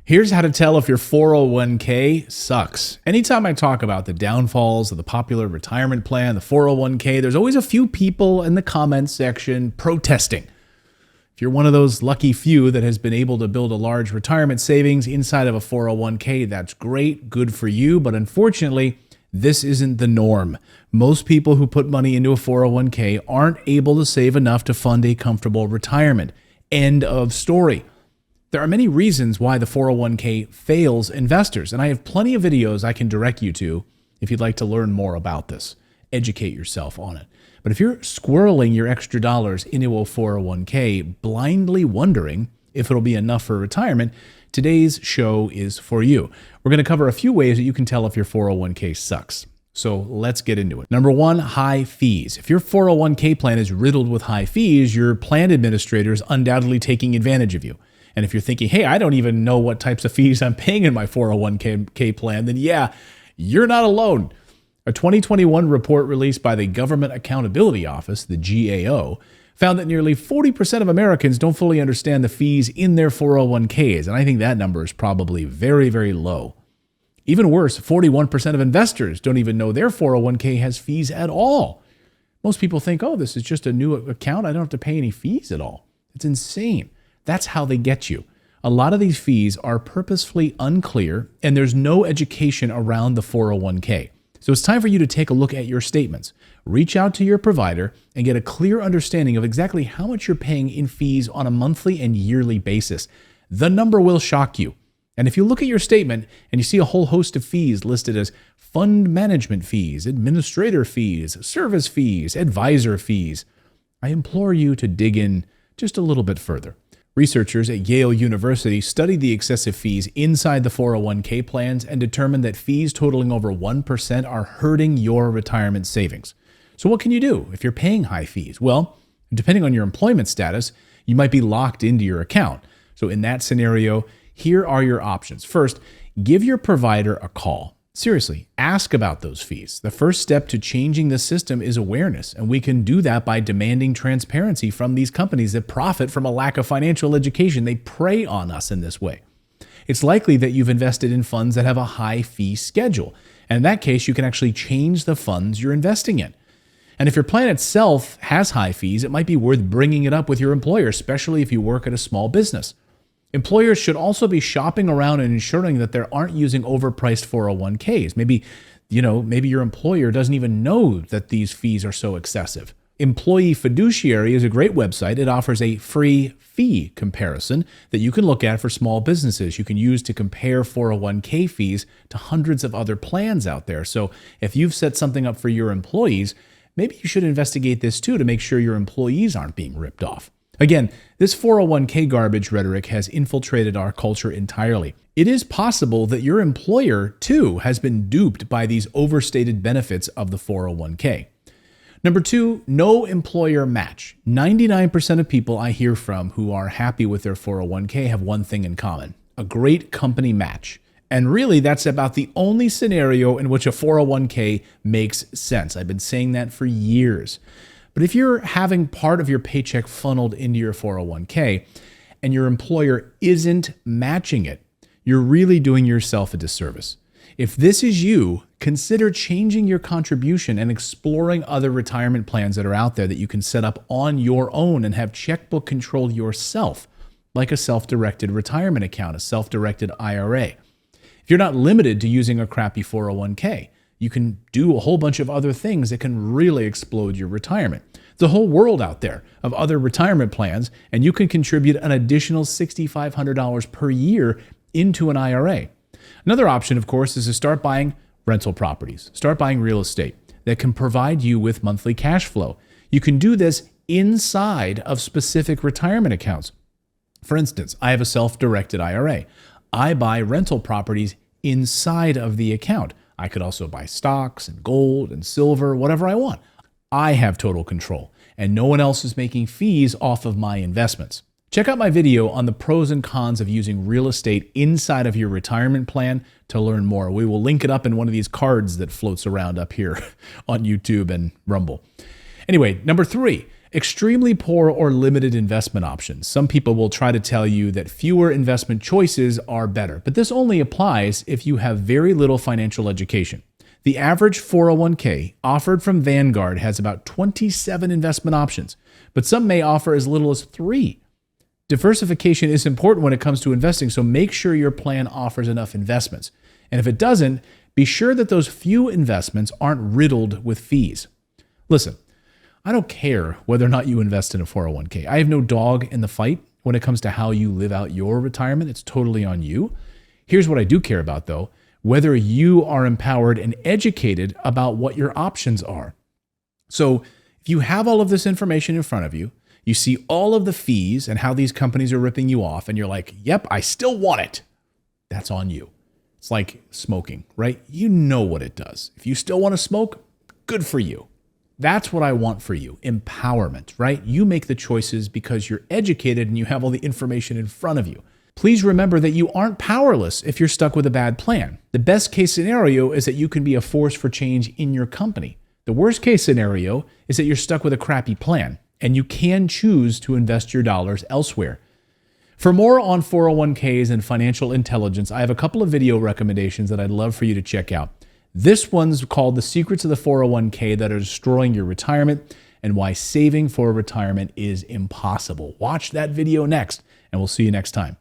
Here's how to tell if your 401k sucks. Anytime I talk about the downfalls of the popular retirement plan, the 401k, there's always a few people in the comments section protesting. If you're one of those lucky few that has been able to build a large retirement savings inside of a 401k, that's great, good for you, but unfortunately, this isn't the norm. Most people who put money into a 401k aren't able to save enough to fund a comfortable retirement. End of story. There are many reasons why the 401k fails investors, and I have plenty of videos I can direct you to if you'd like to learn more about this. Educate yourself on it. But if you're squirreling your extra dollars into a 401k, blindly wondering if it'll be enough for retirement, today's show is for you. We're going to cover a few ways that you can tell if your 401k sucks. So let's get into it. Number one, high fees. If your 401k plan is riddled with high fees, your plan administrator is undoubtedly taking advantage of you. And if you're thinking, hey, I don't even know what types of fees I'm paying in my 401k plan, then yeah, you're not alone. A 2021 report released by the Government Accountability Office, the GAO, found that nearly 40% of Americans don't fully understand the fees in their 401ks. And I think that number is probably very, very low. Even worse, 41% of investors don't even know their 401k has fees at all. Most people think, oh, this is just a new account. I don't have to pay any fees at all. It's insane. That's how they get you. A lot of these fees are purposefully unclear, and there's no education around the 401k. So it's time for you to take a look at your statements. Reach out to your provider and get a clear understanding of exactly how much you're paying in fees on a monthly and yearly basis. The number will shock you. And if you look at your statement and you see a whole host of fees listed as fund management fees, administrator fees, service fees, advisor fees, I implore you to dig in just a little bit further. Researchers at Yale University studied the excessive fees inside the 401k plans and determined that fees totaling over 1% are hurting your retirement savings. So what can you do if you're paying high fees? Well, depending on your employment status, you might be locked into your account. So in that scenario, here are your options. First, give your provider a call. Seriously, ask about those fees. The first step to changing the system is awareness, and we can do that by demanding transparency from these companies that profit from a lack of financial education. They prey on us in this way. It's likely that you've invested in funds that have a high fee schedule, and in that case, you can actually change the funds you're investing in. And if your plan itself has high fees, it might be worth bringing it up with your employer, especially if you work at a small business. Employers should also be shopping around and ensuring that they aren't using overpriced 401ks. Maybe your employer doesn't even know that these fees are so excessive. Employee Fiduciary is a great website. It offers a free fee comparison that you can look at for small businesses. You can use to compare 401k fees to hundreds of other plans out there. So if you've set something up for your employees, maybe you should investigate this too to make sure your employees aren't being ripped off. Again, this 401k garbage rhetoric has infiltrated our culture entirely. It is possible that your employer, too, has been duped by these overstated benefits of the 401k. Number two, no employer match. 99% of people I hear from who are happy with their 401k have one thing in common: a great company match. And really, that's about the only scenario in which a 401k makes sense. I've been saying that for years. But if you're having part of your paycheck funneled into your 401k and your employer isn't matching it, you're really doing yourself a disservice. If this is you, consider changing your contribution and exploring other retirement plans that are out there that you can set up on your own and have checkbook control yourself, like a self-directed retirement account, a self-directed IRA. If you're not limited to using a crappy 401k, you can do a whole bunch of other things that can really explode your retirement. There's a whole world out there of other retirement plans, and you can contribute an additional $6,500 per year into an IRA. Another option, of course, is to start buying rental properties, start buying real estate that can provide you with monthly cash flow. You can do this inside of specific retirement accounts. For instance, I have a self-directed IRA. I buy rental properties inside of the account. I could also buy stocks and gold and silver, whatever I want. I have total control, and no one else is making fees off of my investments. Check out my video on the pros and cons of using real estate inside of your retirement plan to learn more. We will link it up in one of these cards that floats around up here on YouTube and Rumble. Anyway, number three, Extremely poor or limited investment options. Some people will try to tell you that fewer investment choices are better, but this only applies if you have very little financial education. The average 401k offered from Vanguard has about 27 investment options, but some may offer as little as 3. Diversification is important when it comes to investing, so make sure your plan offers enough investments. And if it doesn't, be sure that those few investments aren't riddled with fees. Listen, I don't care whether or not you invest in a 401k. I have no dog in the fight when it comes to how you live out your retirement. It's totally on you. Here's what I do care about, though: whether you are empowered and educated about what your options are. So if you have all of this information in front of you, you see all of the fees and how these companies are ripping you off, and you're like, yep, I still want it. That's on you. It's like smoking, right? You know what it does. If you still want to smoke, good for you. That's what I want for you. Empowerment, right? You make the choices because you're educated and you have all the information in front of you. Please remember that you aren't powerless if you're stuck with a bad plan. The best case scenario is that you can be a force for change in your company. The worst case scenario is that you're stuck with a crappy plan and you can choose to invest your dollars elsewhere. For more on 401ks and financial intelligence, I have a couple of video recommendations that I'd love for you to check out. This one's called The Secrets of the 401k That Are Destroying Your Retirement and Why Saving for Retirement is Impossible. Watch that video next, and we'll see you next time.